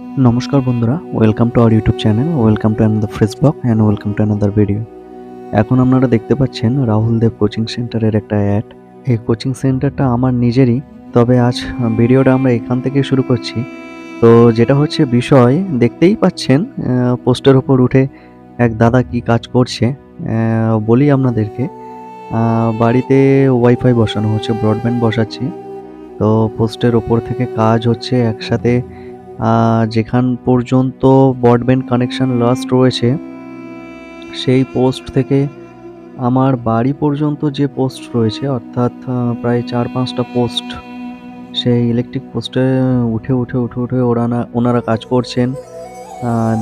নমস্কার বন্ধুরা, welcome to our YouTube channel, welcome to another fresh blog and welcome to another video. এখন আপনারা দেখতে পাচ্ছেন রাহুল দেব কোচিং সেন্টারের একটা অ্যাড। এই কোচিং সেন্টারটা আমার নিজেরই, তবে আজ ভিডিওটা আমরা এখান থেকে শুরু করছি। তো যেটা হচ্ছে বিষয়, দেখতেই পাচ্ছেন পোস্টের ওপর উঠে এক দাদা কি কাজ করছে। বলি আপনাদেরকে, বাড়িতে ওয়াইফাই বসানো হচ্ছে, ব্রডব্যান্ড বসাচ্ছি। তো পোস্টের ওপর থেকে কাজ হচ্ছে একসাথে। যেখান পর্যন্ত ব্রডব্যান্ড কানেকশন লাস্ট রয়েছে সেই পোস্ট থেকে আমার বাড়ি পর্যন্ত যে পোস্ট রয়েছে, অর্থাৎ প্রায় 4-5টা পোস্ট, সেই ইলেকট্রিক পোস্টে উঠে ওনারা কাজ করছেন।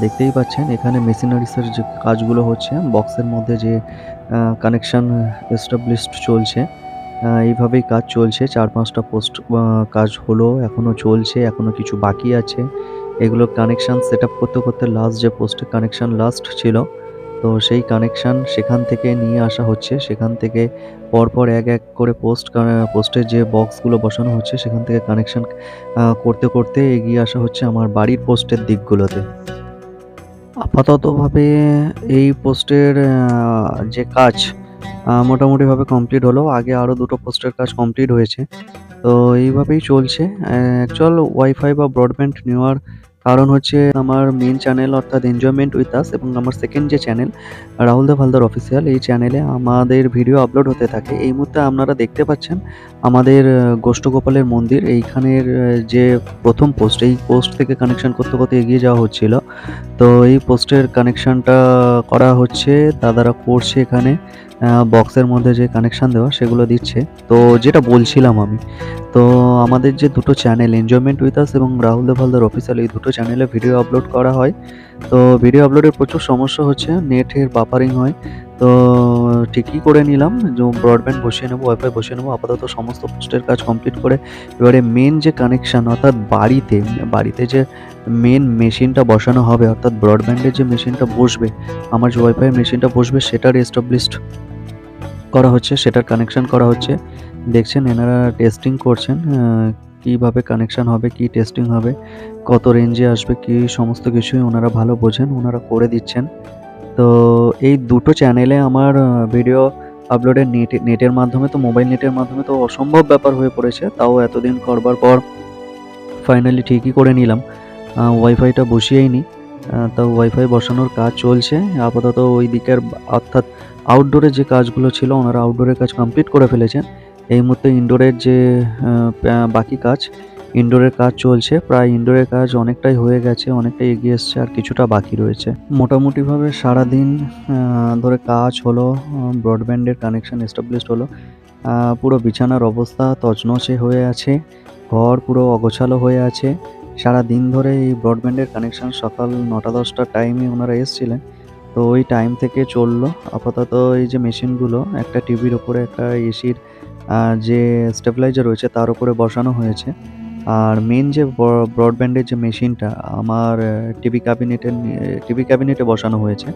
দেখতেই পাচ্ছেন এখানে মেশিনারিসের যে কাজগুলো হচ্ছে, বক্সের মধ্যে যে কানেকশন এস্টাবলিশড চলছে, এইভাবেই কাজ চলছে। 4-5টা পোস্ট কাজ হলো, এখনও চলছে, এখনও কিছু বাকি আছে। এগুলো কানেকশান সেট আপ করতে করতে লাস্ট যে পোস্টে কানেকশান লাস্ট ছিল, তো সেই কানেকশান সেখান থেকে নিয়ে আসা হচ্ছে। সেখান থেকে পরপর এক এক করে পোস্টের যে বক্সগুলো বসানো হচ্ছে সেখান থেকে কানেকশান করতে করতে এগিয়ে আসা হচ্ছে আমার বাড়ির পোস্টের দিকগুলোতে। আপাততভাবে এই পোস্টের যে কাজ মোটামুটিভাবে কমপ্লিট হলো। আগে আরও 2টো পোস্টের কাজ কমপ্লিট হয়েছে। তো এইভাবেই চলছে। অ্যাকচুয়াল ওয়াইফাই বা ব্রডব্যান্ড নেওয়ার কারণ হচ্ছে আমার মেইন চ্যানেল অর্থাৎ এনজয়মেন্ট উইথ আস এবং আমার সেকেন্ড যে চ্যানেল রাহুল দেব হালদার অফিসিয়াল, এই চ্যানেলে আমাদের ভিডিও আপলোড হতে থাকে। এই মুহূর্তে আপনারা দেখতে পাচ্ছেন আমাদের গোষ্ঠগোপালের মন্দির এইখানের যে প্রথম পোস্ট, এই পোস্ট থেকে কানেকশন করতে করতে এগিয়ে যাওয়া হচ্ছিল। তো এই পোস্টের কানেকশানটা করা হচ্ছে, দাদারা করছে এখানে। বক্সের মধ্যে যে কানেকশান দেওয়া সেগুলো দিচ্ছে। তো যেটা বলছিলাম আমি, তো আমাদের যে দুটো চ্যানেল এনজয়মেন্ট উইথ আস এবং রাহুল দেব হালদার অফিসিয়াল, এই দুটো চ্যানেলে ভিডিও আপলোড করা হয়। তো ভিডিও আপলোডের প্রচুর সমস্যা হচ্ছে, নেটের বাফারিং হয়। তো ঠিকই করে নিলাম যে ব্রডব্যান্ড বসিয়ে নেবো, ওয়াইফাই বসিয়ে নেবো। আপাতত সমস্ত পোস্টের কাজ কমপ্লিট করে এবারে মেন যে কানেকশান অর্থাৎ বাড়িতে যে মেন মেশিনটা বসানো হবে, অর্থাৎ ব্রডব্যান্ডের যে মেশিনটা বসবে, আমার যে ওয়াইফাই মেশিনটা বসবে সেটার এস্টাবলিশড করা হচ্ছে, সেটার কানেকশান করা হচ্ছে। দেখছেন এনারা টেস্টিং করছেন, কীভাবে কানেকশান হবে, কি টেস্টিং হবে, কত রেঞ্জে আসবে, কি সমস্ত কিছুই ওনারা ভালো বোঝেন, ওনারা করে দিচ্ছেন। তো এই দুটো চ্যানেলে আমার ভিডিও আপলোডের নেটের মাধ্যমে, তো মোবাইল নেটের মাধ্যমে তো অসম্ভব ব্যাপার হয়ে পড়েছে। তাও এতদিন করবার পর ফাইনালি ঠিকই করে নিলাম, ওয়াইফাইটা বসিয়েই নিই। তো ওয়াইফাই বসানোর কাজ চলছে আপাতত ওই দিকের, অর্থাৎ আউটডোরের যে কাজগুলো ছিল ওনারা আউটডোরের কাজ কমপ্লিট করে ফেলেছেন। এই মুহূর্তে ইনডোরের যে বাকি কাজ, ইনডোরের কাজ চলছে। প্রায় ইনডোরের কাজ অনেকটাই হয়ে গেছে, অনেকটাই এগিয়ে এসছে, আর কিছুটা বাকি রয়েছে। মোটামুটিভাবে সারাদিন ধরে কাজ হলো, ব্রডব্যান্ডের কানেকশান এস্টাবলিশড হলো। পুরো বিছানার অবস্থা তছনছে হয়ে আছে, ঘর পুরো অগোছালো হয়ে আছে। সারাদিন ধরে এই ব্রডব্যান্ডের কানেকশান সকাল 9টা-10টার টাইমে ওনারা এসেছিলেন। তো ওই টাইম থেকে চললো। আপাতত এই যে মেশিনগুলো, একটা টিভির ওপরে একটা এসির যে স্টেবিলাইজার রয়েছে তার উপরে বসানো হয়েছে। আর মেন যে ব্রডব্যান্ডের যে মেশিনটা আমার টিভি ক্যাবিনেটে বসানো হয়েছে।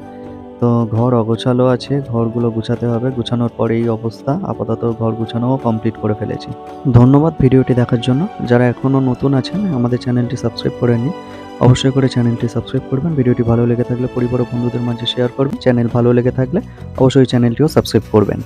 তো ঘর অগোছালো আছে, ঘরগুলো গুছাতে হবে। গুছানোর পরে এই অবস্থা। আপাতত ঘর গুছানোও কমপ্লিট করে ফেলেছি। ধন্যবাদ ভিডিওটি দেখার জন্য। যারা এখনও নতুন আছেন আমাদের চ্যানেলটি সাবস্ক্রাইব করেননি, অবশ্যই করে চ্যানেলটি সাবস্ক্রাইব করবেন। ভিডিওটি ভালো লেগে থাকলে পরিবার ও বন্ধুদের মাঝে শেয়ার করবেন। চ্যানেল ভালো লেগে থাকলে অবশ্যই চ্যানেলটিও সাবস্ক্রাইব করবেন।